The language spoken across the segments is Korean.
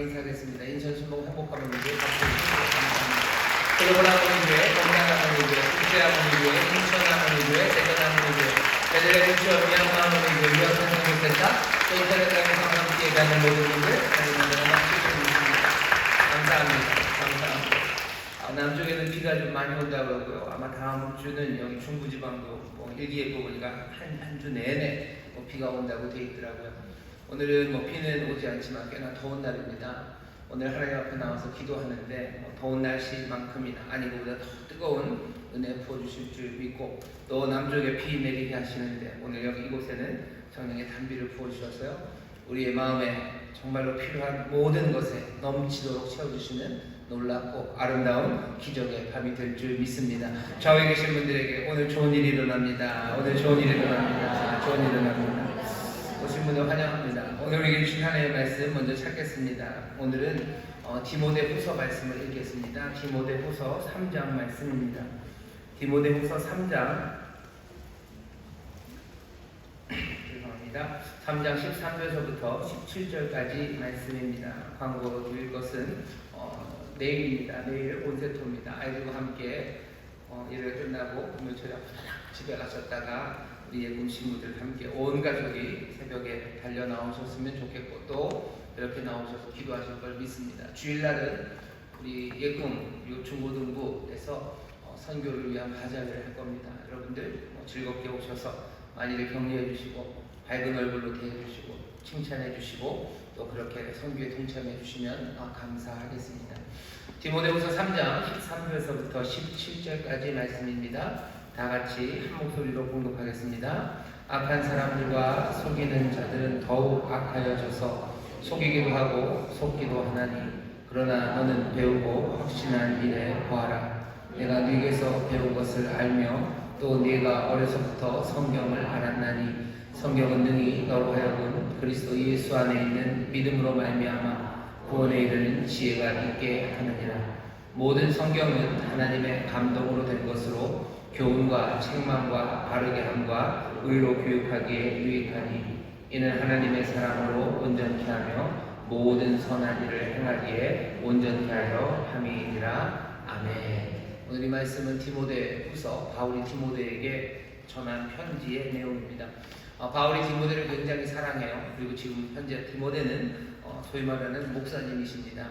인사하겠습니다. 인천 순복 행복가문교회 감사합니다. 글로벌하모니교회, 동양하모니교회, 국제하모니교회, 인천하모니교회, 대전하모니교회, 베들레헴 지역 미얀마하모니교회, 유학생성교센터, 또 인터넷 강의상 함께 얘기하는 모든 분들 감사합니다. 감사합니다. 남쪽에는 비가 좀 많이 온다고 그러고요. 아마 다음 주는 여기 중부지방도 일기예보 보니까 한 주 내내 비가 온다고 되어 있더라고요. 오늘은 비는 오지 않지만 꽤나 더운 날입니다. 오늘 하나님 앞에 나와서 기도하는데 더운 날씨만큼이나 아니고 보다 더 뜨거운 은혜 부어주실 줄 믿고 또 남쪽에 비 내리게 하시는데 오늘 여기 이곳에는 성령의 단비를 부어주셔서요 우리의 마음에 정말로 필요한 모든 것에 넘치도록 채워주시는 놀랍고 아름다운 기적의 밤이 될 줄 믿습니다. 좌우에 계신 분들에게 오늘 좋은 일이 일어납니다. 오늘 좋은 일이 일어납니다. 좋은 일이 일어납니다. 오신 분을 환영합니다. 오늘 우리에게 주신 하나님의 말씀 먼저 찾겠습니다. 오늘은 디모데후서 말씀을 읽겠습니다. 디모데후서 3장 말씀입니다. 디모데후서 3장 3장 13절서부터 17절까지 말씀입니다. 광고로 드릴 것은 내일입니다. 내일 온세토입니다. 아이들과 함께 일을 끝나고 금요일에 집에 가셨다가 우리 예금 신부들 함께 온 가족이 새벽에 달려 나오셨으면 좋겠고 또 이렇게 나오셔서 기도하실 걸 믿습니다. 주일날은 우리 예금 중고등부에서 선교를 위한 바자회를 할 겁니다. 여러분들 즐겁게 오셔서 많이들 격려해 주시고 밝은 얼굴로 대해 주시고 칭찬해 주시고 또 그렇게 선교에 동참해 주시면 감사하겠습니다. 디모데후서 3장 13절서부터 17절까지 말씀입니다. 다 같이 한 목소리로 공독하겠습니다. 악한 사람들과 속이는 자들은 더욱 악하여져서 속이기도 하고 속기도 하나니 그러나 너는 배우고 확신한 일에 거하라. 내가 네게서 배운 것을 알며 또 네가 어려서부터 성경을 알았나니 성경은 능히 너로 하여금 그리스도 예수 안에 있는 믿음으로 말미암아 구원에 이르는 지혜가 있게 하느니라. 모든 성경은 하나님의 감동으로 된 것으로 교훈과 책망과 바르게 함과 의로 교육하기에 유익하니 이는 하나님의 사랑으로 온전케 하며 모든 선한 일을 행하기에 온전케 하려 함이니라. 아멘. 오늘 이 말씀은 디모데후서 바울이 디모데에게 전한 편지의 내용입니다. 바울이 디모데를 굉장히 사랑해요. 그리고 지금 현재 디모데는 소위 말하는 목사님이십니다.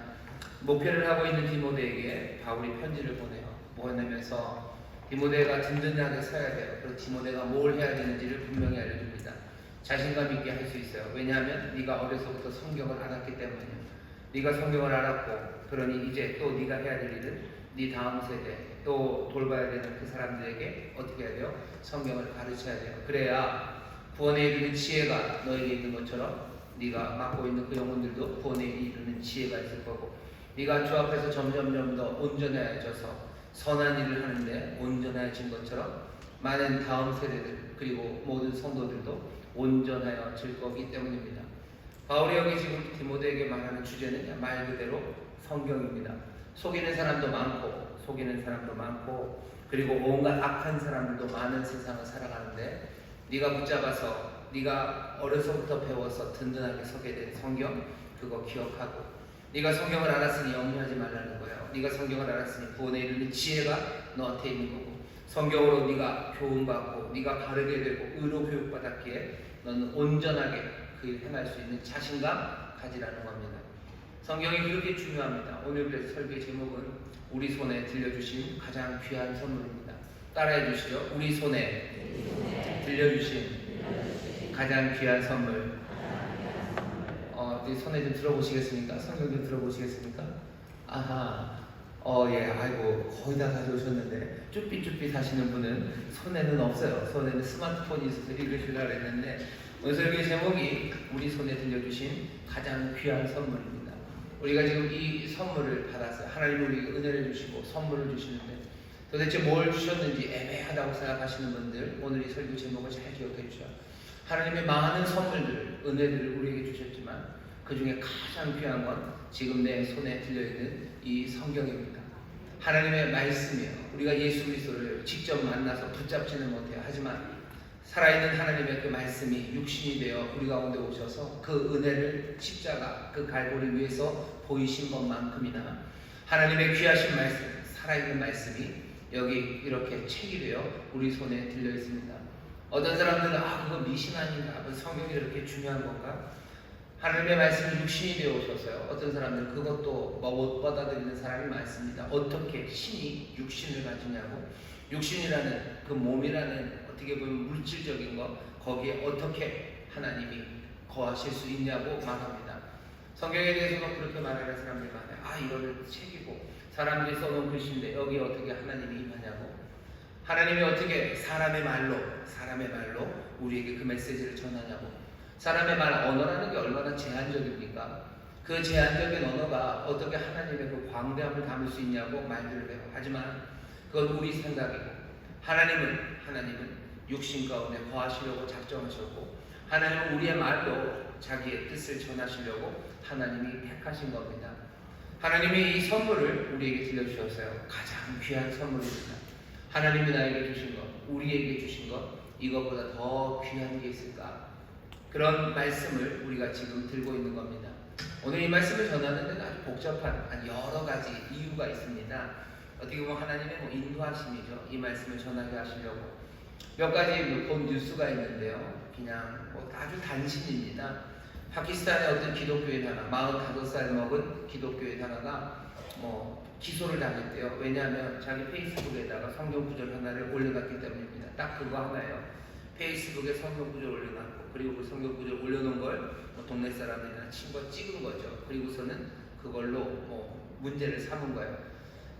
목회를 하고 있는 디모데에게 바울이 편지를 보내요. 뭐냐면서 디모데가 든든하게 서야 돼요. 그리고 디모데가 뭘 해야 되는지를 분명히 알려줍니다. 자신감 있게 할 수 있어요. 왜냐하면 네가 어려서부터 성경을 알았기 때문이에요. 네가 성경을 알았고 그러니 이제 또 네가 해야 될 일은 네 다음 세대 또 돌봐야 되는 그 사람들에게 어떻게 해야 돼요? 성경을 가르쳐야 돼요. 그래야 구원에 이르는 지혜가 너에게 있는 것처럼 네가 맡고 있는 그 영혼들도 구원에 이르는 지혜가 있을 거고 네가 주 앞에서 점점 더 온전해져서 선한 일을 하는데 온전해진 것처럼 많은 다음 세대들 그리고 모든 성도들도 온전해질 거기 때문입니다. 바울이 여기 지금 디모데에게 말하는 주제는 말 그대로 성경입니다. 속이는 사람도 많고 그리고 온갖 악한 사람들도 많은 세상을 살아가는데 네가 붙잡아서 네가 어려서부터 배워서 든든하게 서게 된 성경 그거 기억하고 네가 성경을 알았으니 염려하지 말라는 거예요. 네가 성경을 알았으니 구원에 이르는 지혜가 너한테 있는 거고 성경으로 네가 교훈받고 네가 바르게 되고 의로 교육받았기에 너는 온전하게 그 일 행할 수 있는 자신감 가지라는 겁니다. 성경이 그렇게 중요합니다. 오늘 설교 제목은 우리 손에 들려주신 가장 귀한 선물입니다. 따라해 주시죠. 우리 손에 들려주신 가장 귀한 선물. 손에 좀 들어보시겠습니까? 성경 좀 들어보시겠습니까? 아하. 예, 아이고, 거의 다 가져오셨는데, 쭈삣쭈삣 하시는 분은 손에는 없어요. 손에는 스마트폰이 있어서 읽으시려고 했는데, 오늘 설교의 제목이 우리 손에 들려주신 가장 귀한 선물입니다. 우리가 지금 이 선물을 받았어요. 하나님 우리에게 은혜를 주시고 선물을 주시는데, 도대체 뭘 주셨는지 애매하다고 생각하시는 분들, 오늘 이 설교 제목을 잘 기억해 주셔요. 하나님의 많은 선물들, 은혜들을 우리에게 주셨지만, 그 중에 가장 귀한 건 지금 내 손에 들려있는 이 성경입니다. 하나님의 말씀이에요. 우리가 예수 그리스도를 직접 만나서 붙잡지는 못해요. 하지만 살아있는 하나님의 그 말씀이 육신이 되어 우리 가운데 오셔서 그 은혜를 십자가 그 갈보리 위에서 보이신 것만큼이나 하나님의 귀하신 말씀, 살아있는 말씀이 여기 이렇게 책이 되어 우리 손에 들려 있습니다. 어떤 사람들은 그거 미신 아닌가? 성경이 이렇게 중요한 건가? 하나님의 말씀이 육신이 되어 오셔서요. 어떤 사람들은 그것도 못 받아들이는 사람이 많습니다. 어떻게 신이 육신을 가지냐고. 육신이라는 그 몸이라는 어떻게 보면 물질적인 것, 거기에 어떻게 하나님이 거하실 수 있냐고 말합니다. 성경에 대해서도 그렇게 말하는 사람들이 많아요. 이거를 책이고 사람들이 써놓은 글씨인데 여기 어떻게 하나님이 임하냐고. 하나님이 어떻게 사람의 말로 우리에게 그 메시지를 전하냐고. 사람의 말, 언어라는 게 얼마나 제한적입니까? 그 제한적인 언어가 어떻게 하나님의 그 광대함을 담을 수 있냐고 말들을 해요. 하지만 그건 우리 생각이고 하나님은 육신 가운데 거하시려고 작정하셨고 하나님은 우리의 말로 자기의 뜻을 전하시려고 하나님이 택하신 겁니다. 하나님이 이 선물을 우리에게 들려주셨어요. 가장 귀한 선물입니다. 하나님이 나에게 주신 것, 우리에게 주신 것, 이것보다 더 귀한 게 있을까? 그런 말씀을 우리가 지금 들고 있는 겁니다. 오늘 이 말씀을 전하는 데는 아주 복잡한 여러 가지 이유가 있습니다. 어떻게 보면 하나님의 인도하심이죠. 이 말씀을 전하게 하시려고. 몇 가지 본 뉴스가 있는데요. 그냥 아주 단신입니다. 파키스탄의 어떤 기독교인 하나, 45살 먹은 기독교인 하나가 기소를 당했대요. 왜냐하면 자기 페이스북에다가 성경 구절 하나를 올려놨기 때문입니다. 딱 그거 하나예요. 페이스북에 성경 구절 올려놨고, 그리고 그 성경 구절 올려놓은 걸 동네 사람들이나 친구가 찍은 거죠. 그리고서는 그걸로 문제를 삼은 거예요.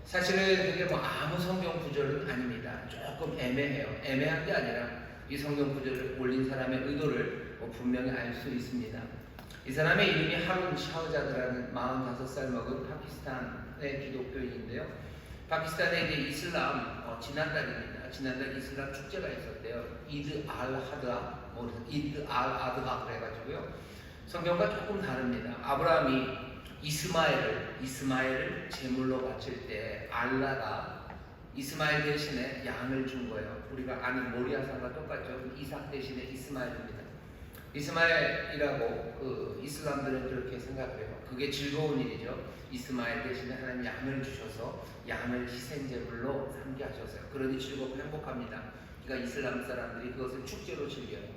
사실은 그게 아무 성경 구절은 아닙니다. 조금 애매해요. 애매한 게 아니라 이 성경 구절을 올린 사람의 의도를 분명히 알 수 있습니다. 이 사람의 이름이 하룬 샤흐자드라는 45살 먹은 파키스탄의 기독교인인데요. 파키스탄에 이제 이슬람 지난달입니다. 지난달 이슬람 축제가 있었대요. 이드 알 아드하 그래가지고요. 성경과 조금 다릅니다. 아브라함이 이스마엘을 제물로 바칠 때 알라가 이스마엘 대신에 양을 준 거예요. 우리가 아는 모리아산과 똑같죠. 이삭 대신에 이스마엘입니다. 이스마엘이라고 그 이슬람들은 그렇게 생각해요. 그게 즐거운 일이죠. 이스마엘 대신에 하나님 양을 주셔서 양을 희생제물로 삼게 하셨어요. 그러니 즐겁고 행복합니다. 그러니까 이슬람 사람들이 그것을 축제로 즐겨요.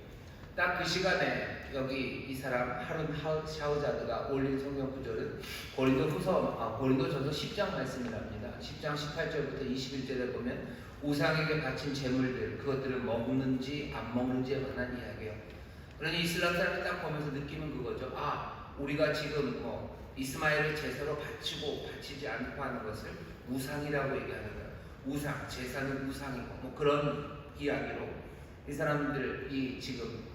딱 그 시간에 여기 이 사람 하룬 샤흐자드가 올린 성경 구절은 고린도전서 10장 말씀이랍니다. 10장 18절부터 21절에 보면 우상에게 바친 제물들 그것들을 먹는지 안 먹는지에 관한 이야기예요. 그러니 이슬람 사람이 딱 보면서 느끼는 그거죠. 우리가 지금 이스마엘을 제사로 바치지 않고 하는 것을 우상이라고 얘기하는 거예요. 우상, 제사는 우상이고 그런 이야기로 이 사람들이 지금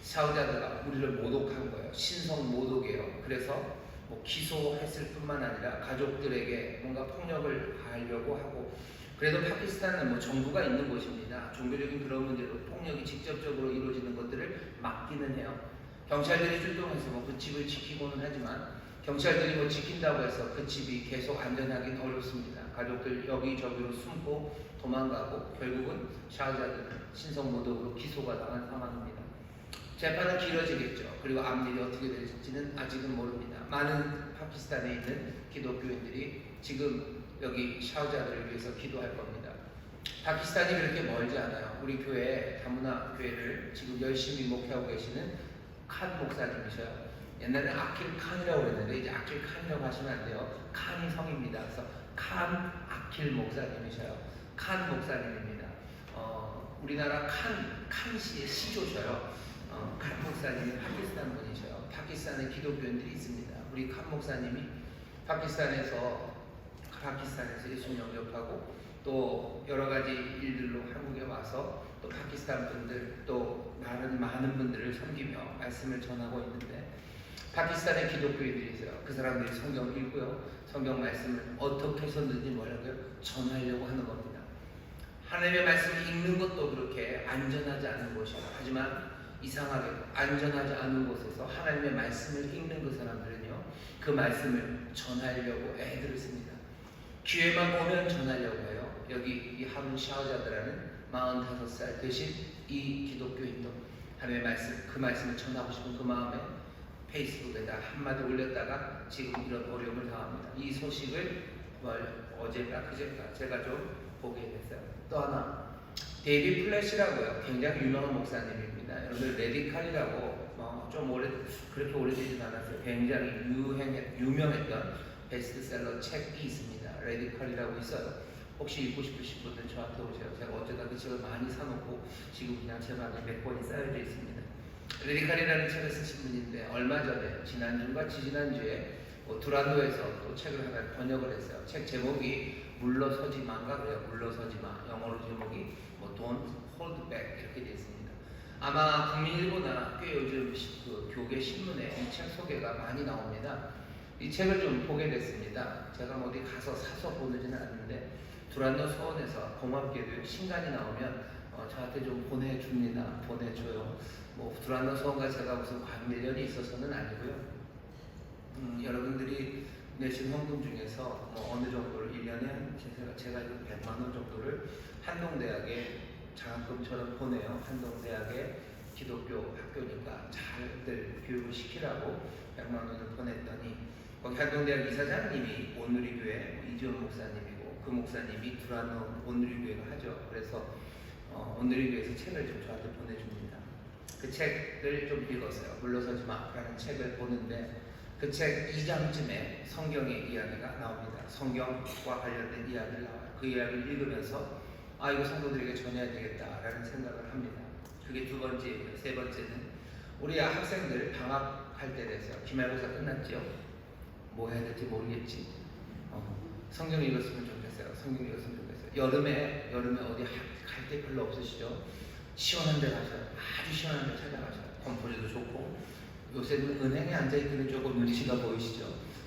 샤흐자드가 우리를 모독한 거예요. 신성 모독이에요. 그래서 기소했을 뿐만 아니라 가족들에게 뭔가 폭력을 가하려고 하고, 그래도 파키스탄은 정부가 있는 곳입니다. 종교적인 그런 문제로 폭력이 직접적으로 이루어지는 것들을 막기는 해요. 경찰들이 출동해서 그 집을 지키고는 하지만 경찰들이 지킨다고 해서 그 집이 계속 안전하긴 어렵습니다. 가족들 여기저기로 숨고 도망가고 결국은 샤흐자드는 신성 모독으로 기소가 당한 상황입니다. 재판은 길어지겠죠. 그리고 앞일이 어떻게 될지는 아직은 모릅니다. 많은 파키스탄에 있는 기독교인들이 지금 여기 샤흐자드를 위해서 기도할 겁니다. 파키스탄이 그렇게 멀지 않아요. 우리 교회 다문화 교회를 지금 열심히 목회하고 계시는 칸 목사님이셔요. 옛날에는 아킬 칸이라고 그랬는데 이제 아킬 칸이라고 하시면 안 돼요. 칸이 성입니다. 그래서 칸 아킬 목사님이셔요. 칸 목사님입니다. 우리나라 칸시의 시조셔요. 칸 목사님이 파키스탄 분이셔요. 파키스탄에 기독교인들이 있습니다. 우리 칸 목사님이 파키스탄에서 예수 영접하고 또 여러 가지 일들로 한국에 와서 또 파키스탄 분들 또 많은 분들을 섬기며 말씀을 전하고 있는데, 파키스탄의 기독교인들이 있어요. 그 사람들이 성경을 읽고요. 성경 말씀을 어떻게 해서든지 전하려고 하는 겁니다. 하나님의 말씀을 읽는 것도 그렇게 안전하지 않은 곳이에요. 하지만 이상하게 안전하지 않은 곳에서 하나님의 말씀을 읽는 그 사람들은요, 그 말씀을 전하려고 애들을 씁니다. 기회만 오면 전하려고 해요. 여기 이 하룬 샤흐자드라는 45살 되신 이 기독교인도 하나님의 말씀, 그 말씀을 전하고 싶은 그 마음에 페이스북에다 한마디 올렸다가 지금 이런 어려움을 당합니다. 이 소식을 어제가 그제가 제가 좀 보게 됐어요. 또 하나 데이비 플래시라고요. 굉장히 유명한 목사님입니다. 여러분들 레디칼이라고 좀 그렇게 오래되진 않았어요. 굉장히 유명했던 베스트셀러 책이 있습니다. 레디칼이라고 있어요. 혹시 읽고 싶으신 분들 저한테 오세요. 제가 어쩌다 그 책을 많이 사놓고 지금 그냥 제 방에 몇 권이 쌓여져 있습니다. 레디칼이라는 책을 쓰신 분인데 얼마 전에 지난주인가 지지난주에 두란노에서 또 책을 하나 번역을 했어요. 책 제목이 물러서지마인가 그래요. 물러서지마. 영어로 제목이 Don't Hold Back 이렇게 되어 있습니다. 아마 국민일보나 꽤 요즘 그 교계 신문에 이 책 소개가 많이 나옵니다. 이 책을 좀 보게 됐습니다. 제가 어디 가서 사서 보내지는 않는데 두란노 서원에서 고맙게도 신간이 나오면 저한테 좀 보내줍니다. 보내줘요. 두란노 서원과 제가 무슨 관계련이 있어서는 아니고요. 여러분들이 내신 헌금 중에서 어느 정도를 1년에 제가 100만 원 정도를 한동대학에 장학금처럼 보내요. 한동대학에 기독교 학교니까 잘들 교육을 시키라고 100만 원을 보냈더니 거기 한동대학 이사장님이 온누리교회 이지원 목사님이고 그 목사님이 두란노 온누리교회를 하죠. 그래서 온누리교회에서 책을 좀 저한테 보내줍니다. 그 책을 좀 읽었어요. 물러서지 마라는 책을 보는데 그 책 2장쯤에 성경의 이야기가 나옵니다. 성경과 관련된 이야기를 나와요. 그 이야기를 읽으면서 이거 성도들에게 전해야 되겠다라는 생각을 합니다. 그게 두 번째고요. 세 번째는 우리 학생들 방학할 때 돼서 기말고사 끝났죠. 뭐 해야 될지 모르겠지. 성경 읽었으면 좋겠어요. 성경 읽었으면 좋겠어요. 여름에 어디 갈 데 별로 없으시죠? 시원한 데 가셔요. 아주 시원한 데 찾아가셔요. 컴포즈도 좋고 요새는 은행에 앉아있기는 조금 눈치가 보이시죠?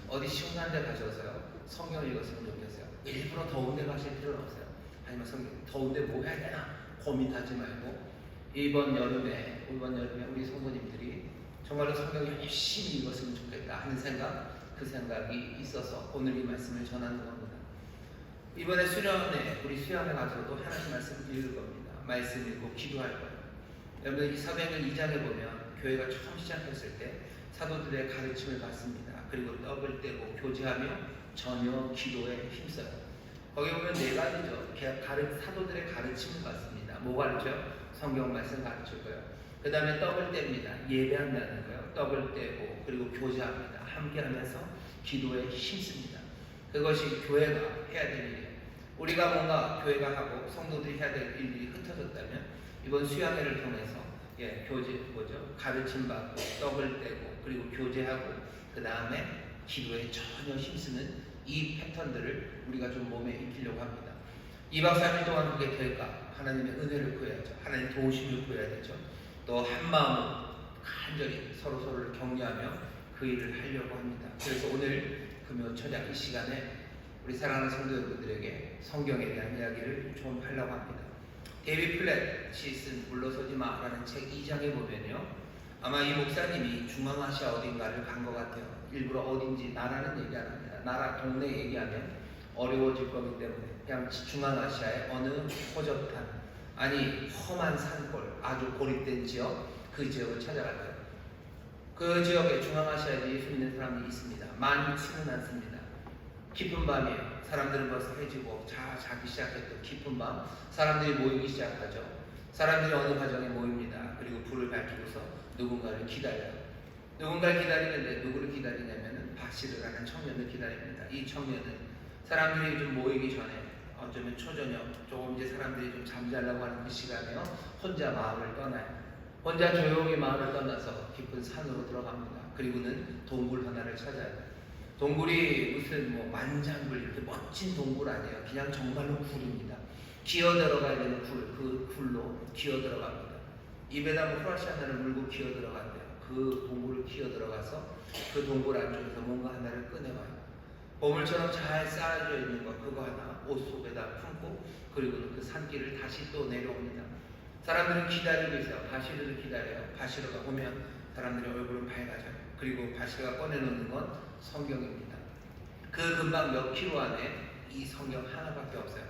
어디 시원한 데 가셔서요. 성경을 읽었으면 좋겠어요. 일부러 더운 데 가실 필요는 없어요. 하지만 성경 더운 데 뭐 해야 되나 고민하지 말고 이번 여름에 우리 성도님들이 정말로 성경을 열심히 읽었으면 좋겠다 하는 생각, 그 생각이 있어서 오늘 이 말씀을 전하는 겁니다. 이번에 우리 수련회 가서도 하나님 말씀 읽을 겁니다. 말씀 읽고 기도할 거예요. 여러분 이 사도행전 2장에 보면 교회가 처음 시작했을 때 사도들의 가르침을 받습니다. 그리고 떡을 떼고 교제하며 전혀 기도에 힘써요. 거기 보면 네 가지죠. 사도들의 가르침을 받습니다. 뭐 가르쳐요? 성경 말씀 가르칠 거예요. 그 다음에 떡을 뗍니다. 예배한다는 거예요. 떡을 떼고 그리고 교제합니다. 함께하면서 기도에 힘씁니다. 그것이 교회가 해야 될 일이에요. 우리가 뭔가 교회가 하고 성도들이 해야 될 일이 흩어졌다면 이번 수양회를 통해서 가르침 받고 떡을 떼고 그리고 교제하고 그 다음에 기도에 전혀 힘쓰는 이 패턴들을 우리가 좀 몸에 익히려고 합니다. 2박 3일 동안 그게 될까? 하나님의 은혜를 구해야죠. 하나님 도우심을 구해야 되죠. 또 한마음으로 간절히 서로를 격려하며 그 일을 하려고 합니다. 그래서 오늘 금요 저녁 이 시간에 우리 사랑하는 성도 여러분들에게 성경에 대한 이야기를 좀 하려고 합니다. 데이비 플랫이 쓴 물러서지 마라는 책 2장에 보면요. 아마 이 목사님이 중앙아시아 어딘가를 간 것 같아요. 일부러 어딘지 나라는 얘기 안 합니다. 나라 동네 얘기하면 어려워질 거기 때문에 그냥 중앙아시아의 어느 호접한 험한 산골 아주 고립된 지역 그 지역을 찾아갔어요. 그 지역에 중앙아시아에 예수 믿는 사람들이 있습니다. 많지는 않습니다. 깊은 밤이에요. 사람들은 벌써 해지고 자기 시작했던 깊은 밤 사람들이 모이기 시작하죠. 사람들이 어느 가정에 모입니다. 그리고 불을 밝히고서 누군가를 기다려요. 누군가를 기다리는데 누구를 기다리냐면 바시르라는 청년을 기다립니다. 이 청년은 사람들이 좀 모이기 전에 어쩌면 초저녁 조금 이제 사람들이 좀 잠자려고 하는 그 시간에요. 혼자 마을을 떠나요. 혼자 조용히 마을을 떠나서 깊은 산으로 들어갑니다. 그리고는 동굴 하나를 찾아요. 동굴이 무슨 만장굴 이렇게 멋진 동굴 아니에요. 그냥 정말로 굴입니다. 기어 들어가야 되는 그 굴로 기어 들어갑니다. 입에다 후라시 하나를 물고 기어 들어간대요. 그 동굴을 기어 들어가서 그 동굴 안쪽에서 뭔가 하나를 꺼내와요. 보물처럼 잘 쌓아져 있는 거 그거 하나 옷 속에다 품고 그리고는 그 산길을 다시 또 내려옵니다. 사람들은 기다리고 있어요. 바시르를 기다려요. 바시르가 오면 사람들의 얼굴은 밝아져요. 그리고 바시르가 꺼내놓는 건 성경입니다. 그 근방 몇 킬로 안에 이 성경 하나밖에 없어요.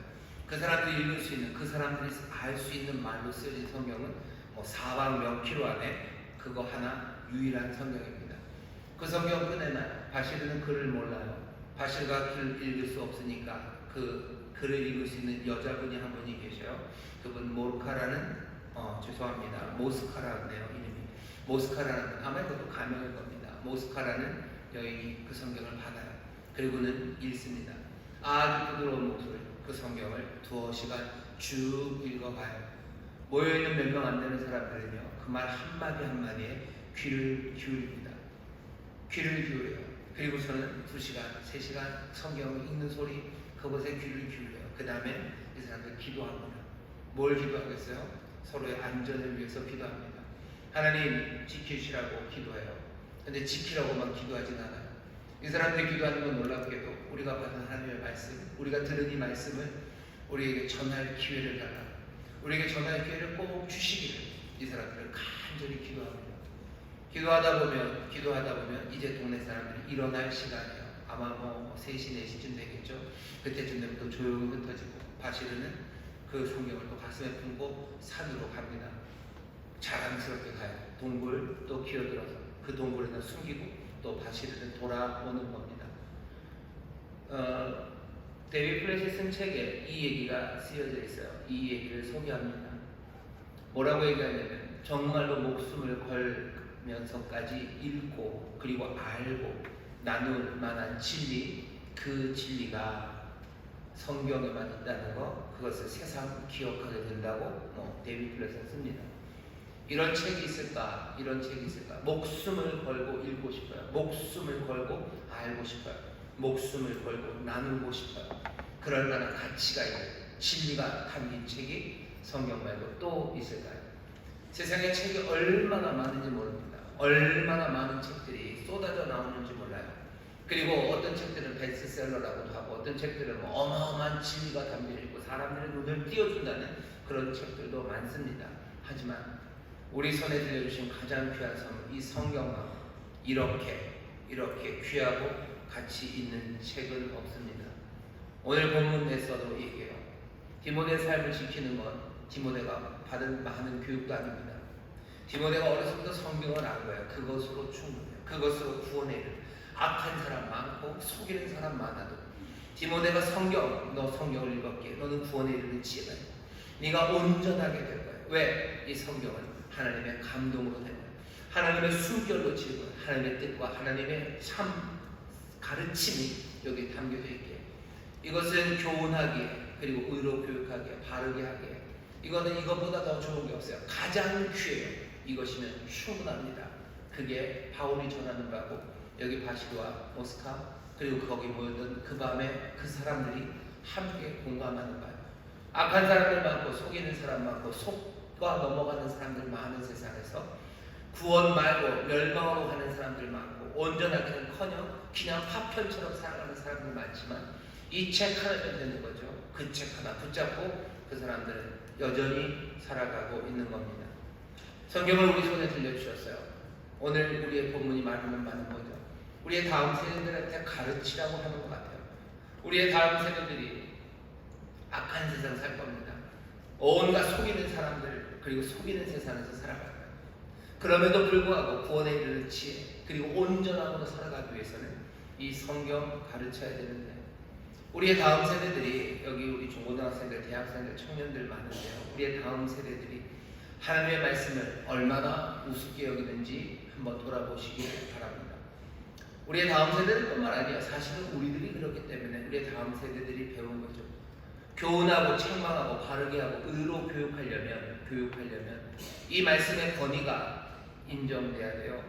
그 사람들이 읽을 수 있는, 그 사람들이 알 수 있는 말로 쓰여진 성경은 뭐 사방 몇 킬로 안에 그거 하나 유일한 성경입니다. 그 성경 끝내나요? 바실은 글을 몰라요. 바실과 글 읽을 수 없으니까 그 글을 읽을 수 있는 여자분이 한 분이 계셔요. 그분 모르카라는 죄송합니다. 모스카라네요, 이름이. 모스카라는, 아마 이것도 가명일 겁니다. 모스카라는 여인이 그 성경을 받아요. 그리고는 읽습니다. 아주 부드러운 목소리 그 성경을 두어 시간 쭉 읽어가요. 모여있는 몇 명 안 되는 사람들은요, 그 말 한마디 한마디에 귀를 기울입니다. 귀를 기울여요. 그리고서는 2시간, 3시간 성경을 읽는 소리, 그것에 귀를 기울여요. 그 다음에 이 사람들 기도합니다. 뭘 기도하겠어요? 서로의 안전을 위해서 기도합니다. 하나님 지키시라고 기도해요. 근데 지키라고만 기도하진 않아요. 이 사람들이 기도하는 건 놀랍게도 우리가 받은 하나님의 말씀, 우리가 들은 이 말씀을 우리에게 전할 기회를 달라, 우리에게 전할 기회를 꼭 주시기를 이 사람들은 간절히 기도합니다. 기도하다 보면 이제 동네 사람들이 일어날 시간이에요. 아마 뭐 3시, 4시쯤 되겠죠. 그때쯤 되면 또 조용히 흩어지고 바실은 그 성경을 또 가슴에 품고 산으로 갑니다. 자랑스럽게 가요. 동굴 또 기어들어서 그 동굴에다 숨기고 또 바실은 돌아오는 겁니다. 데이비드 플랫이 쓴 책에 이 얘기가 쓰여져 있어요. 이 얘기를 소개합니다. 뭐라고 얘기하냐면 정말로 목숨을 걸면서까지 읽고 그리고 알고 나눌 만한 진리, 그 진리가 성경에만 있다는 거, 그것을 세상 기억하게 된다고 데이비드 플랫은 씁니다. 이런 책이 있을까? 이런 책이 있을까? 목숨을 걸고 읽고 싶어요. 목숨을 걸고 알고 싶어요. 목숨을 걸고 나누고 싶어요. 그럴 만한 가치가 있는 진리가 담긴 책이 성경 말고 또 있을까요? 세상에 책이 얼마나 많은지 모릅니다. 얼마나 많은 책들이 쏟아져 나오는지 몰라요. 그리고 어떤 책들은 베스트셀러라고도 하고 어떤 책들은 어마어마한 진리가 담겨 있고 사람들의 눈을 띄워준다는 그런 책들도 많습니다. 하지만 우리 손에 들려주신 가장 귀한 선물, 이 성경과 이렇게 귀하고 가치 있는 책은 없습니다. 오늘 본문에서도 얘기해요. 디모데의 삶을 지키는 건 디모데가 받은 많은 교육도 아닙니다. 디모데가 어려서부터 성경을 안 거예요. 그것으로 충분해요. 그것으로 구원에 이르는. 악한 사람 많고 속이는 사람 많아도 디모데가 너 성경을 읽었기에 너는 구원에 이르는 지혜가 있고 네가 온전하게 될 거예요. 왜? 이 성경은 하나님의 감동으로 된 거예요. 하나님의 숨결로 지은 거예요. 하나님의 뜻과 하나님의 참 가르침이 여기 담겨져 있기에 이것은 교훈하기에 그리고 의로 교육하기에 바르게 하기에 이거는 이것보다 더 좋은 게 없어요. 가장 귀해요. 이것이면 충분합니다. 그게 바울이 전하는 바고 여기 바시르와 모스카 그리고 거기 모였던 그 밤에 그 사람들이 함께 공감하는 바예요. 악한 사람들 많고 속이는 사람 많고 속과 넘어가는 사람들 많은 세상에서 구원 말고 멸망으로 가는 사람들 많고 온전하기는커녕 그냥 파편처럼 살아가는 사람들 많지만 이 책 하나면 되는 거죠. 그 책 하나 붙잡고 그 사람들은 여전히 살아가고 있는 겁니다. 성경을 우리 손에 들려주셨어요. 오늘 우리의 본문이 말하는 바는 뭐죠? 우리의 다음 세대들한테 가르치라고 하는 것 같아요. 우리의 다음 세대들이 악한 세상 살 겁니다. 온갖 속이는 사람들 그리고 속이는 세상에서 살아갈 거예요. 그럼에도 불구하고 구원에 이르는 지혜 그리고 온전함으로 살아가기 위해서는 이 성경 가르쳐야 되는데 우리의 다음 세대들이 여기 우리 중고등학생들, 대학생들, 청년들 많은데요. 우리의 다음 세대들이 하나님의 말씀을 얼마나 우습게 여기는지 한번 돌아보시길 바랍니다. 우리의 다음 세대들 뿐만 아니라 사실은 우리들이 그렇기 때문에 우리의 다음 세대들이 배운 거죠. 교훈하고 책망하고 바르게 하고 의로 교육하려면 이 말씀의 권위가 인정돼야 돼요.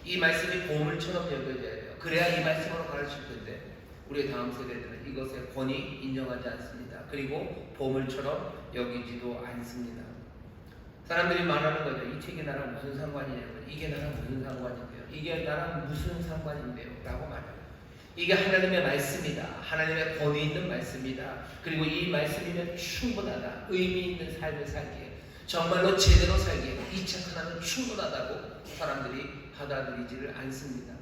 이 말씀이 보물처럼 여겨져야 돼요. 그래야 이 말씀으로 가르칠 텐데 우리의 다음 세대들은 이것의 권위 인정하지 않습니다. 그리고 보물처럼 여기지도 않습니다. 사람들이 말하는 거죠. 이 책이 나랑 무슨 상관이냐고. 이게 나랑 무슨 상관인데요. 이게 나랑 무슨 상관인데요. 라고 말해요. 이게 하나님의 말씀이다. 하나님의 권위 있는 말씀이다. 그리고 이 말씀이면 충분하다. 의미 있는 삶을 살기에 정말로 제대로 살기에 이 책 하나는 충분하다고 사람들이 받아들이지를 않습니다.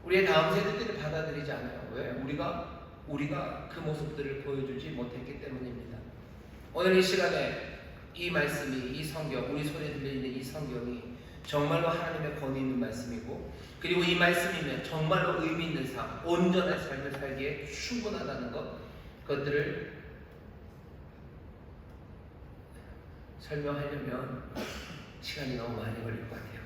우리의 다음 세대들이 받아들이지 않아요. 왜? 우리가 그 모습들을 보여주지 못했기 때문입니다. 오늘 이 시간에 이 말씀이, 이 성경, 우리 손에 들려있는 이 성경이 정말로 하나님의 권위 있는 말씀이고, 그리고 이 말씀이면 정말로 의미 있는 삶, 온전한 삶을 살기에 충분하다는 것, 그것들을 설명하려면 시간이 너무 많이 걸릴 것 같아요.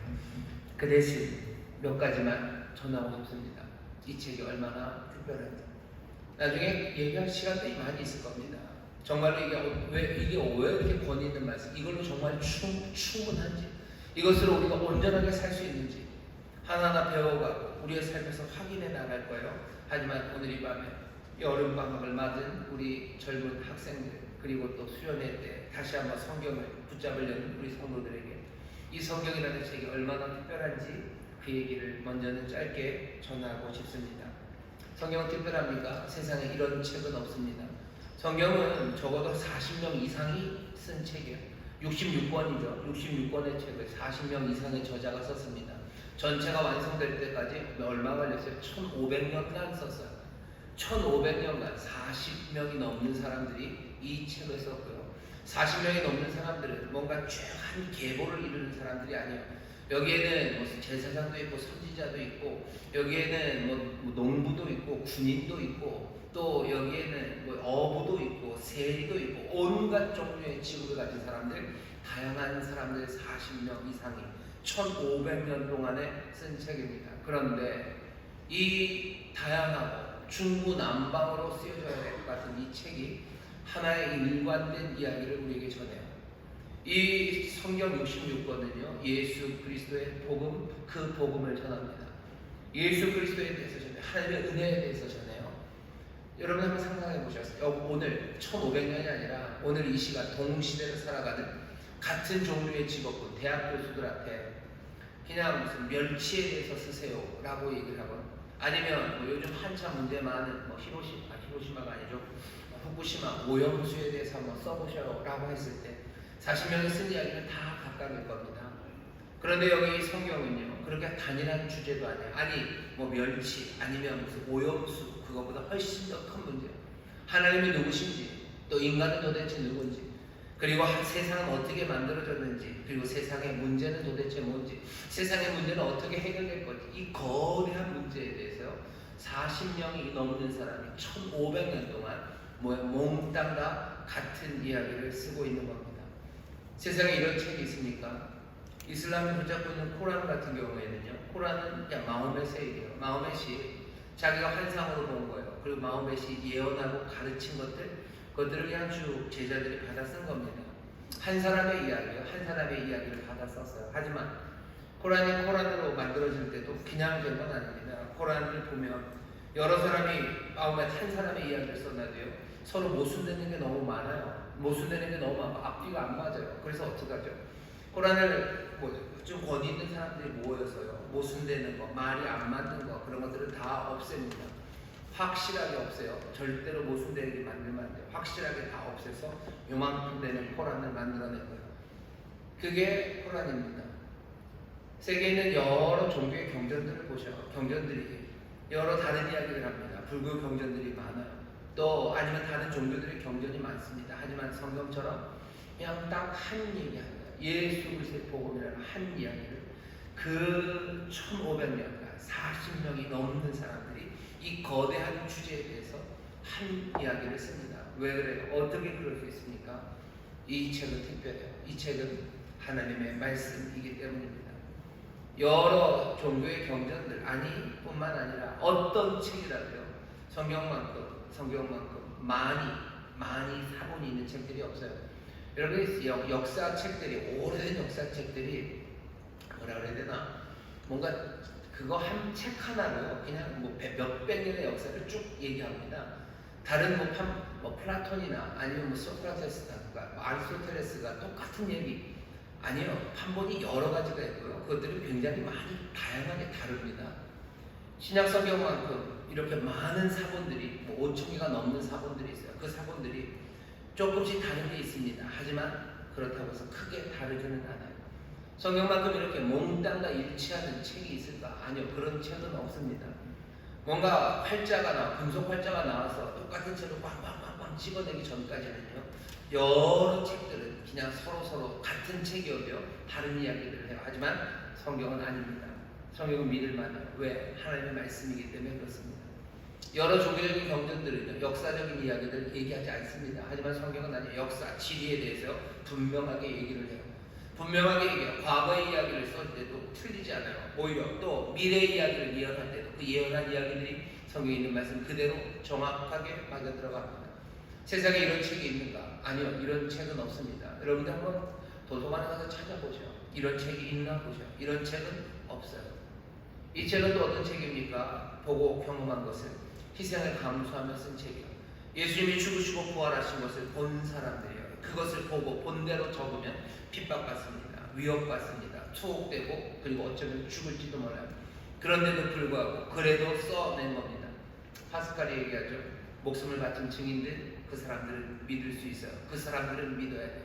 그 대신 몇 가지만 전하고 싶습니다. 이 책이 얼마나 특별한지. 나중에 얘기할 시간들이 많이 있을 겁니다. 정말로 이게 왜 이렇게 권위 있는 말씀, 이걸로 정말 충분한지, 이것으로 우리가 온전하게 살 수 있는지 하나하나 배워가고 우리의 삶에서 확인해 나갈 거예요. 하지만 오늘 이 밤에 여름방학을 맞은 우리 젊은 학생들, 그리고 또 수련회 때 다시 한번 성경을 붙잡으려는 우리 성도들에게 이 성경이라는 책이 얼마나 특별한지 그 얘기를 먼저는 짧게 전하고 싶습니다. 성경은 특별합니까? 세상에 이런 책은 없습니다. 성경은 적어도 40명 이상이 쓴 책이에요. 66권이죠. 66권의 책을 40명 이상의 저자가 썼습니다. 전체가 완성될 때까지 얼마 걸렸어요? 1500년간 썼어요. 1500년간 40명이 넘는 사람들이 이 책을 썼고요. 40명이 넘는 사람들은 뭔가 쫙한 계보를 이루는 사람들이 아니에요. 여기에는 무슨 제사장도 있고 선지자도 있고, 여기에는 뭐 농부도 있고 군인도 있고, 또 여기에는 뭐 어부도 있고 세리도 있고, 온갖 종류의 직업을 가진 사람들, 다양한 사람들 40명 이상이 1500년 동안에 쓴 책입니다. 그런데 이 다양하고 중구난방으로 쓰여져야 될 것 같은 이 책이 하나의 일관된 이야기를 우리에게 전해요. 이 성경 66권은요, 예수 그리스도의 복음, 그 복음을 전합니다. 예수 그리스도에 대해서 전해요. 하나님의 은혜에 대해서 전해요. 여러분 한번 상상해 보셨어요? 오늘 1500년이 아니라 오늘 이 시간 동시대를 살아가는 같은 종류의 직업군 대학 교수들한테 그냥 무슨 멸치에 대해서 쓰세요 라고 얘기를 하건, 아니면 뭐 요즘 한참 문제 많은 뭐 히로시마가 아니죠, 후쿠시마 오염수에 대해서 한번 써보셔 라고 했을 때 40명이 쓴 이야기는 다 각각일 겁니다. 그런데 여기 성경은요, 그렇게 단일한 주제도 아니에요. 아니 뭐 멸치 아니면 무슨 오염수, 그거보다 훨씬 더 큰 문제, 하나님이 누구신지, 또 인간은 도대체 누군지, 그리고 세상은 어떻게 만들어졌는지, 그리고 세상의 문제는 도대체 뭔지, 세상의 문제는 어떻게 해결될 건지, 이 거대한 문제에 대해서 40명이 넘는 사람이 1500년 동안 몽땅 다 같은 이야기를 쓰고 있는 겁니다. 세상에 이런 책이 있습니까? 이슬람이 붙잡고 있는 코란 같은 경우에는요, 코란은 그냥 마호멧의 얘기예요. 마호멧이 자기가 환상으로 본 거예요. 그리고 마호멧이 예언하고 가르친 그것들을 그냥 쭉 제자들이 받아 쓴 겁니다. 한 사람의 이야기예요. 한 사람의 이야기를 받아 썼어요. 하지만 코란이 코란으로 만들어질 때도 그냥 된 건 아닙니다. 코란을 보면 여러 사람이 마호멧 한 사람의 이야기를 써놔도요, 서로 모순되는 게 너무 많아요. 모순되는 게 너무 많고 앞뒤가 안 맞아요. 그래서 어떡하죠? 코란을 좀 권위 있는 사람들이 모여서요, 모순되는 거, 말이 안 맞는 거, 그런 것들은 다 없앱니다. 확실하게 없애요. 절대로 모순되게 만들면 안 돼요. 확실하게 다 없애서 요만큼 되는 코란을 만들어낸 거예요. 그게 코란입니다. 세계에 있는 여러 종교의 경전들을 보셔요. 경전들이 여러 다른 이야기를 합니다. 불교 경전들이 많아요. 또 아니면 다른 종교들의 경전이 많습니다. 하지만 성경처럼 그냥 딱 한 얘기합니다. 예수 그리스도의 복음이라는 한 이야기를 그 1500년간 40명이 넘는 사람들이 이 거대한 주제에 대해서 한 이야기를 씁니다. 왜 그래요? 어떻게 그럴 수 있습니까? 이 책은 특별해요. 이 책은 하나님의 말씀이기 때문입니다. 여러 종교의 경전들 뿐만 아니라 어떤 책이라도요, 성경만큼 많이 사본이 있는 책들이 없어요. 여러분, 역사책들이, 오래된 역사책들이 뭐라 그래야 되나, 뭔가 그거 한 책 하나로 그냥 몇백 년의 역사를 쭉 얘기합니다. 다른 플라톤이나 아니면 소크라테스나 아리스토텔레스가 똑같은 얘기 아니요. 판본이 여러 가지가 있고요. 그것들이 굉장히 많이 다양하게 다릅니다. 신약 성경만큼 이렇게 많은 사본들이 5,000개가 넘는 사본들이 있어요. 그 사본들이 조금씩 다른 게 있습니다. 하지만 그렇다고 해서 크게 다르지는 않아요. 성경만큼 이렇게 몽땅 다 일치하는 책이 있을까? 아니요. 그런 책은 없습니다. 뭔가 금속 활자가 나와서 똑같은 책을 빵빵빵빵 집어내기 전까지는요, 여러 책들은 그냥 서로 같은 책이어도 다른 이야기들을 해요. 하지만 성경은 아닙니다. 성경은 믿을 만해요. 왜? 하나님의 말씀이기 때문에 그렇습니다. 여러 종교적인 경전들은요, 역사적인 이야기들 얘기하지 않습니다. 하지만 성경은 아니에요. 역사, 지리에 대해서 분명하게 얘기를 해요. 분명하게 얘기해요. 과거의 이야기를 쓸 때도 틀리지 않아요. 오히려 또 미래의 이야기를 예언할 때도 그 예언한 이야기들이 성경에 있는 말씀 그대로 정확하게 맞아 들어갑니다. 세상에 이런 책이 있는가? 아니요. 이런 책은 없습니다. 여러분들 한번 도서관에 가서 찾아보죠. 이런 책이 있나 보죠. 이런 책은 없어요. 이 책은 또 어떤 책입니까? 보고 경험한 것을 희생을 감수하며 쓴 책이요. 예수님이 죽으시고 부활하신 것을 본 사람들이요. 그것을 보고 본대로 적으면 핍박받습니다. 위협받습니다. 투옥되고 그리고 어쩌면 죽을지도 몰라요. 그런데도 불구하고 그래도 써낸 겁니다. 파스칼이 얘기하죠. 목숨을 바친 증인들, 그 사람들은 믿을 수 있어요. 그 사람들은 믿어야 돼요.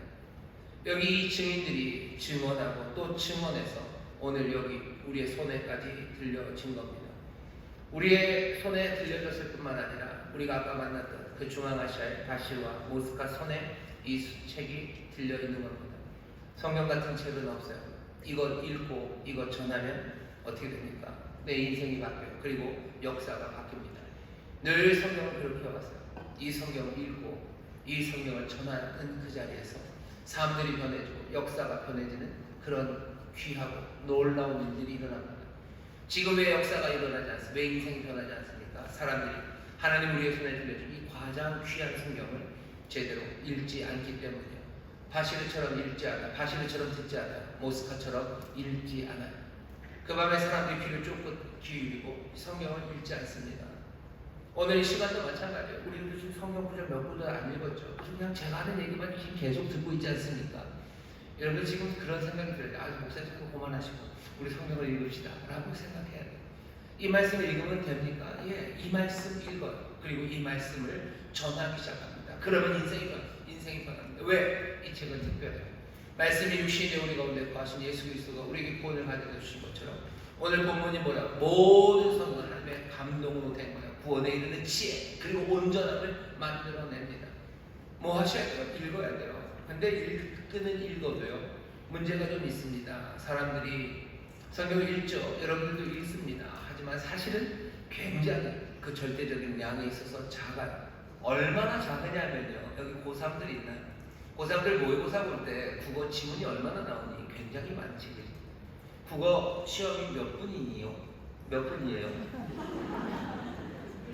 여기 이 증인들이 증언하고 또 증언해서 오늘 여기 우리의 손에까지 들려진 겁니다. 우리의 손에 들려졌을 뿐만 아니라 우리가 아까 만났던 그 중앙아시아의 바시와 모스카 손에 이 책이 들려있는 겁니다. 성경 같은 책은 없어요. 이걸 읽고 이걸 전하면 어떻게 됩니까? 내 인생이 바뀌어요. 그리고 역사가 바뀝니다. 늘 성경을 그렇게 해왔어요. 이 성경을 읽고 이 성경을 전하는 그 자리에서 사람들이 변해지고 역사가 변해지는 그런 귀하고 놀라운 일들이 일어납니다. 지금 왜 역사가 일어나지 않습니까? 왜 인생이 변하지 않습니까? 사람들이 하나님 우리의 손에 들려준 이 가장 귀한 성경을 제대로 읽지 않기 때문이에요. 바시르처럼 읽지 않아요. 바시르처럼 듣지 않아요. 모스카처럼 읽지 않아요. 그 밤에 사람들이 귀를 쫑긋 기울이고 성경을 읽지 않습니다. 오늘 이 시간도 마찬가지예요. 우리도 지금 성경 구절 몇 구절 안 읽었죠. 그냥 제가 하는 얘기만 계속 듣고 있지 않습니까? 여러분 지금 그런 생각이 들어요. 아, 목사님 자꾸 그만하시고 우리 성경을 읽읍시다 라고 생각해야 돼요. 이 말씀을 읽으면 됩니까? 예, 이 말씀 읽어요. 그리고 이 말씀을 전하기 시작합니다. 그러면 인생이 변합니다. 왜? 이 책은 특별해요. 말씀이 육신의 우리 가운데 거하신 예수 그리스도가 우리에게 구원을 가져다 주신 것처럼 오늘 본문이 뭐라고? 모든 성경은 하나님의 감동으로 된 거예요. 구원에 이르는 지혜 그리고 온전함을 만들어냅니다. 뭐 하셔야 돼요? 읽어야 돼요. 근데 읽어도요 문제가 좀 있습니다. 사람들이 성경을 읽죠. 여러분들도 읽습니다. 하지만 사실은 굉장히 그 절대적인 양에 있어서 작아요. 얼마나 작으냐면요. 여기 고3들이 있나요? 고3들 모의고사 볼 때 국어 지문이 얼마나 나오니? 굉장히 많지. 국어 시험이 몇 분이에요? 몇 분이에요?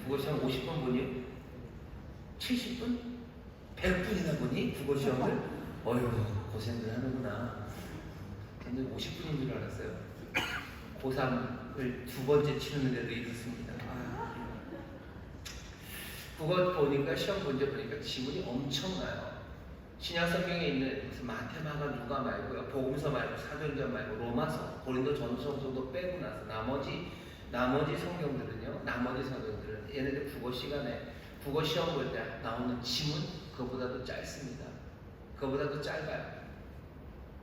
국어 시험 50분 보니요? 70분? 100분이나 보니? 국어 시험을? 어휴, 고생들 하는구나. 근데 50분인 줄 알았어요. 고3을 두 번째 치르는데도 이렇습니다. 국어 보니까 시험 문제 보니까 지문이 엄청나요. 신약 성경에 있는 무슨 마테마가 누가 말고요, 복음서 말고 사도행전 말고 로마서, 고린도 전서 정도 빼고 나서 나머지 성경들은요, 얘네들 국어 시간에 국어 시험 볼 때 나오는 지문 그거보다도 짧습니다. 그거보다도 짧아요.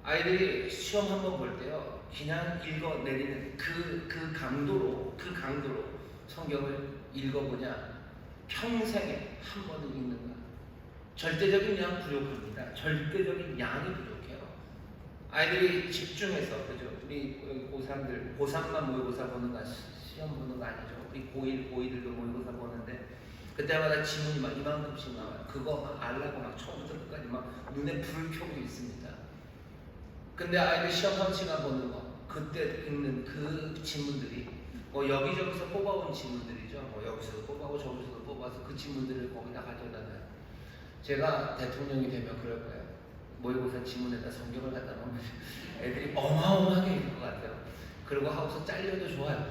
아이들이 시험 한번 볼 때요, 그냥 읽어내리는 그 강도로 성경을 읽어보냐, 평생에 한 번은 읽는가. 절대적인 양 부족합니다. 절대적인 양이 부족해요. 아이들이 집중해서, 그죠? 우리 고3들, 고3만 모의고사 보는 거, 시험 보는 거 아니죠. 우리 고1들도 모의고사 보는데, 그때마다 지문이 막 이만큼씩 나와요. 그거 막 알라고 막 처음부터 끝까지 막 눈에 불을 켜고 있습니다. 근데 아이들 시험 한 시간 보는 거, 그때 읽는 그 지문들이 뭐 여기저기서 뽑아온 지문들이죠. 뭐 여기서도 뽑아오고 저기서도 뽑아서 그 지문들을 거기다 가져다 놔요. 제가 대통령이 되면 그럴 거예요. 모의고사 지문에다 성경을 갖다 놓으면 애들이 어마어마하게 읽을 것 같아요. 그리고 하고서 잘려도 좋아요.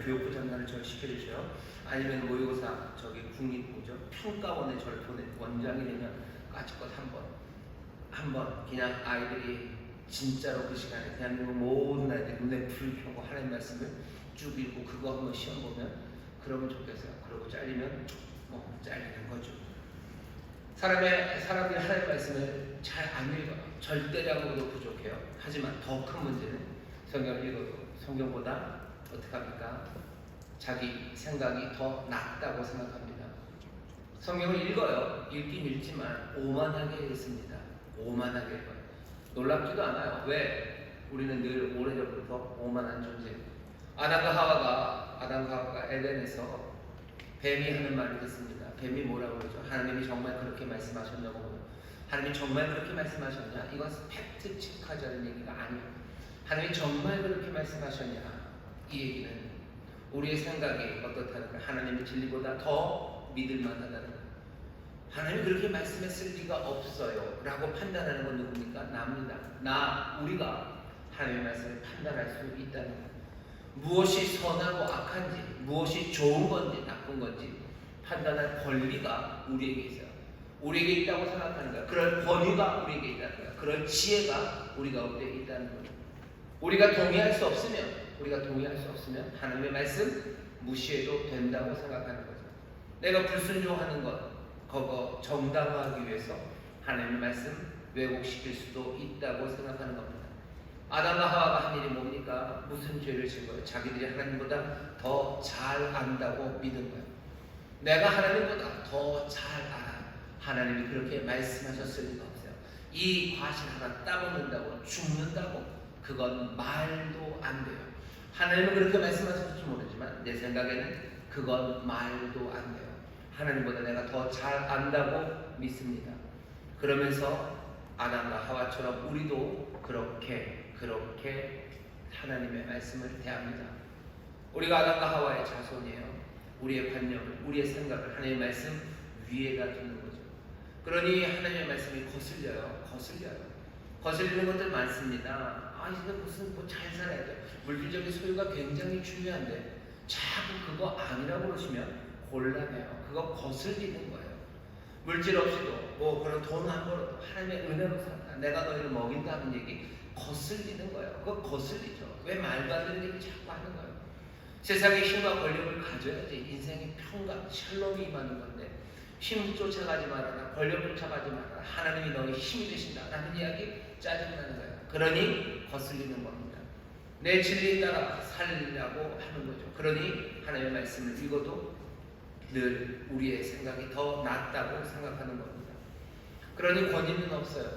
교육부 장관을 저를 시켜주셔요. 아니면 모의고사 국립고죠, 평가원에 저를 보내, 원장이 되면 까짓것 한번 그냥 아이들이 진짜로 그 시간에 대한민국 모든 아이들이 눈에 불 켜고 하나님 말씀을 쭉 읽고 그거 한번 시험 보면 그러면 좋겠어요. 그러고 잘리면 잘리는 거죠. 사람들이 하나님 말씀을 잘 안 읽어요. 절대량으로도 부족해요. 하지만 더 큰 문제는 성경을 읽어도 성경보다 어떻게 합니까? 자기 생각이 더 낫다고 생각합니다. 성경을 읽어요. 읽긴 읽지만 오만하게 읽습니다. 오만하게 읽어요. 놀랍지도 않아요. 왜? 우리는 늘 오래전부터 오만한 존재입니다. 아담과 하와가 에덴에서 뱀이 하는 말을 듣습니다. 뱀이 뭐라고 그러죠? 하나님이 정말 그렇게 말씀하셨냐고. 하나님이 정말 그렇게 말씀하셨냐? 이건 팩트 체크하자는 얘기가 아니에요. 하나님이 정말 그렇게 말씀하셨냐? 이 얘기는 우리의 생각이 어떻다는 거예요? 하나님의 진리보다 더 믿을만하다는 거예요. 하나님이 그렇게 말씀했을 리가 없어요 라고 판단하는 건 누굽니까? 나입니다. 우리가 하나님의 말씀을 판단할 수 있다는 거예요. 무엇이 선하고 악한지, 무엇이 좋은 건지 나쁜 건지 판단할 권리가 우리에게 있어요. 우리에게 있다고 생각하는 거예요. 그럴 권위가 우리에게 있다는 거예요. 그럴 지혜가 우리 가운데 있다는 거예요. 우리가 동의할 수 없으면 하나님의 말씀 무시해도 된다고 생각하는 거죠. 내가 불순종하는 것 그거 정당화하기 위해서 하나님의 말씀 왜곡시킬 수도 있다고 생각하는 겁니다. 아담과 하와가 한 일이 뭡니까? 무슨 죄를 진 거예요? 자기들이 하나님보다 더 잘 안다고 믿은 거예요. 내가 하나님보다 더 잘 알아. 하나님이 그렇게 말씀하셨을 리가 없어요. 이 과실 하나 따먹는다고 죽는다고? 그건 말도 안 돼요. 하나님은 그렇게 말씀하실지 모르지만 내 생각에는 그건 말도 안 돼요. 하나님보다 내가 더 잘 안다고 믿습니다. 그러면서 아담과 하와처럼 우리도 그렇게 하나님의 말씀을 대합니다. 우리가 아담과 하와의 자손이에요. 우리의 관념을, 우리의 생각을 하나님의 말씀 위에다 두는 거죠. 그러니 하나님의 말씀이 거슬리는 것들 많습니다. 이거 무슨 잘 살아야 돼. 물질적인 소유가 굉장히 중요한데 자꾸 그거 아니라고 그러시면 곤란해요. 그거 거슬리는 거예요. 물질 없이도 그런 돈 안 벌어도 하나님의 은혜로 산다. 내가 너희를 먹인다는 얘기 거슬리는 거예요. 그거 거슬리죠. 왜 말도 안 되는 얘기 자꾸 하는 거예요. 세상의 힘과 권력을 가져야지 인생의 평강, 샬롬이 임하는 건데 힘 쫓아가지 말아라, 권력 쫓아가지 말아라, 하나님이 너희 힘이 되신다 라는 이야기 짜증나는 거예요. 그러니 거슬리는 겁니다. 내 진리에 따라 살리려고 하는 거죠. 그러니 하나님의 말씀을 읽어도 늘 우리의 생각이 더 낫다고 생각하는 겁니다. 그러니 권위는 없어요.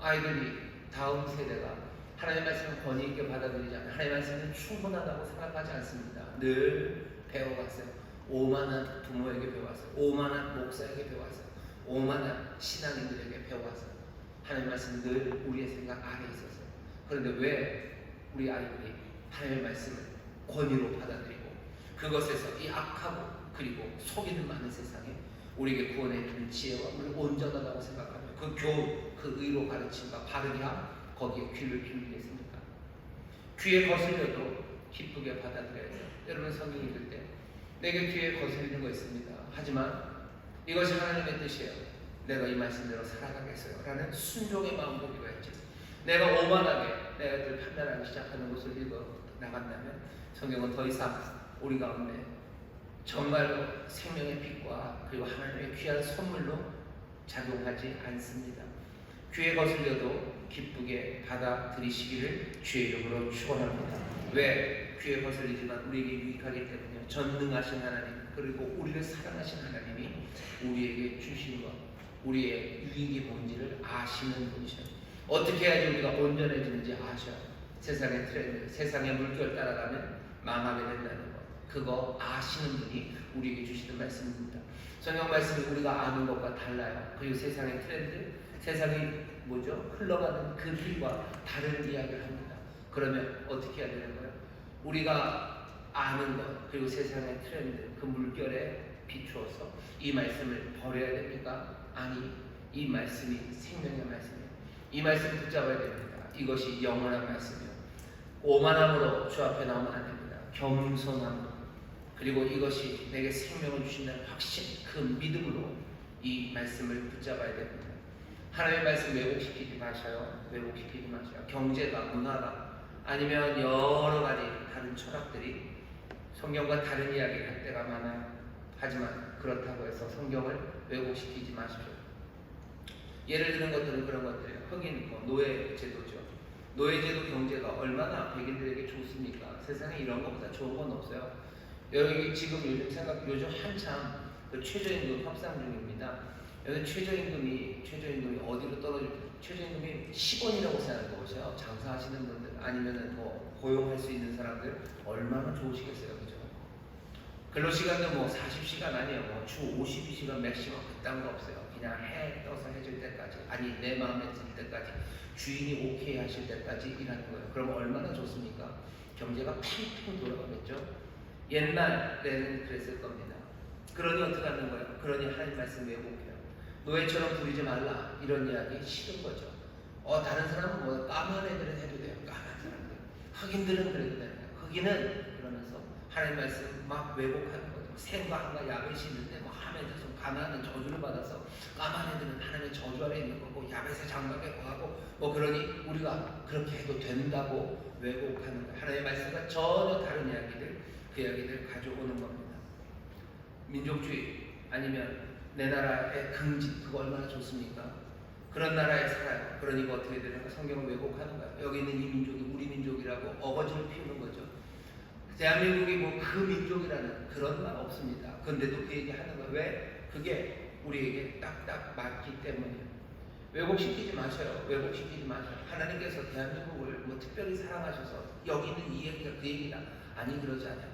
아이들이 다음 세대가 하나님의 말씀을 권위 있게 받아들이지 않아요. 하나님의 말씀은 충분하다고 생각하지 않습니다. 늘 배워갔어요. 오만한 부모에게 배워왔어요. 오만한 목사에게 배워왔어요. 오만한 신앙인들에게 배워왔어요. 하나님의 말씀은 늘 우리의 생각 아래에 있었어요. 그런데 왜 우리 아이들이 하나님의 말씀을 권위로 받아들이고 그것에서 이 악하고 그리고 속이는 많은 세상에 우리에게 구원해 주는 지혜와 우리 온전하다고 생각하며 그 교훈, 그 의로 가르침과 바르게 함 거기에 귀를 기울이겠습니까? 귀에 거슬려도 기쁘게 받아들여야 돼요. 여러분 성경 읽을 때 내게 귀에 거슬리는 거 있습니다. 하지만 이것이 하나님의 뜻이에요. 내가 이 말씀대로 살아가겠어요 라는 순종의 마음으로 읽어야지. 내가 오만하게 내가 판단하기 시작하는 것을 읽어 나간다면 성경은 더 이상 우리 가운데 정말로 생명의 빛과 그리고 하나님의 귀한 선물로 작용하지 않습니다. 귀에 거슬려도 기쁘게 받아들이시기를 주의 이름으로 축원합니다. 왜? 귀에 거슬리지만 우리에게 유익하기 때문에 전능하신 하나님 그리고 우리를 사랑하신 하나님이 우리에게 주신 것 우리의 유익이 뭔지를 아시는 분이셔요. 어떻게 해야지 우리가 온전해지는지 아셔요. 세상의 트렌드, 세상의 물결 따라가면 망하게 된다는 것 그거 아시는 분이 우리에게 주시는 말씀입니다. 성경 말씀이 우리가 아는 것과 달라요. 그리고 세상의 트렌드, 세상이 흘러가는 그 길과 다른 이야기를 합니다. 그러면 어떻게 해야 되는 거예요? 우리가 아는 것, 그리고 세상의 트렌드, 그 물결에 비추어서 이 말씀을 버려야 됩니까? 아니, 이 말씀이 생명의 말씀이에요. 이 말씀 붙잡아야 됩니다. 이것이 영원한 말씀이에요. 오만함으로 주 앞에 나오면 안 됩니다. 겸손함으로 그리고 이것이 내게 생명을 주신다는 확신, 그 믿음으로 이 말씀을 붙잡아야 됩니다. 하나님의 말씀 왜곡시키지 마셔요. 왜곡시키지 마셔요. 경제가, 문화가 아니면 여러 가지 다른 철학들이 성경과 다른 이야기를 할 때가 많아요. 하지만 그렇다고 해서 성경을 왜곡시키지 마십시오. 예를 드는 것들은 그런 것들이에요. 흑인 노예제도죠. 노예제도 경제가 얼마나 백인들에게 좋습니까? 세상에 이런 것보다 좋은 건 없어요. 여기 지금 요즘 한참 그 최저임금 협상 중입니다. 여기 최저임금이 어디로 떨어질지, 최저임금이 10원이라고 생각해 보세요. 장사하시는 분들 아니면은 뭐 고용할 수 있는 사람들 얼마나 좋으시겠어요, 그죠? 근로시간도 뭐 40시간 아니에요. 뭐 주 52시간 맥시멈 그딴 거 없어요. 그냥 해 떠서 해줄 때까지, 아니 내 마음에 들 때까지, 주인이 오케이 하실 때까지 일하는 거예요. 그럼 얼마나 좋습니까? 경제가 팽팽 돌아가겠죠. 옛날에는 그랬을 겁니다. 그러니 어떻게 하는 거예요? 그러니 하나님 말씀 왜곡해요. 노예처럼 부리지 말라, 이런 이야기 싫은 거죠. 다른 사람은 뭐 까만 애들은 해도 돼요. 까만 사람들. 흑인들은 그래도 돼요. 흑인은 그러면서 하나님 말씀 막 왜곡하는 거죠. 샘과 한과 야벳이 있는데 뭐 하면서 가나안은 저주를 받아서 까만 애들은 하나님의 저주 아래 있는 거고 야벳의 장막에 거하고 뭐 그러니 우리가 그렇게 해도 된다고 왜곡하는 거예요. 하나님의 말씀과 전혀 다른 이야기들, 그 이야기들 가져오는 겁니다. 민족주의 아니면 내 나라의 긍지, 그거 얼마나 좋습니까? 그런 나라에 살아요. 그러니까 어떻게 되는가? 성경을 왜곡하는 거예요. 여기 있는 이 민족이 우리 민족이라고 어거지를 피우는 거죠. 대한민국이 뭐 그 민족이라는 그런 말 없습니다. 그런데도 그 얘기 하는 거예요. 왜? 그게 우리에게 딱딱 맞기 때문이에요. 왜곡시키지 마세요. 왜곡시키지 마세요. 하나님께서 대한민국을 뭐 특별히 사랑하셔서 여기 있는 이 얘기가 그 얘기다. 아니, 그러지 않아요.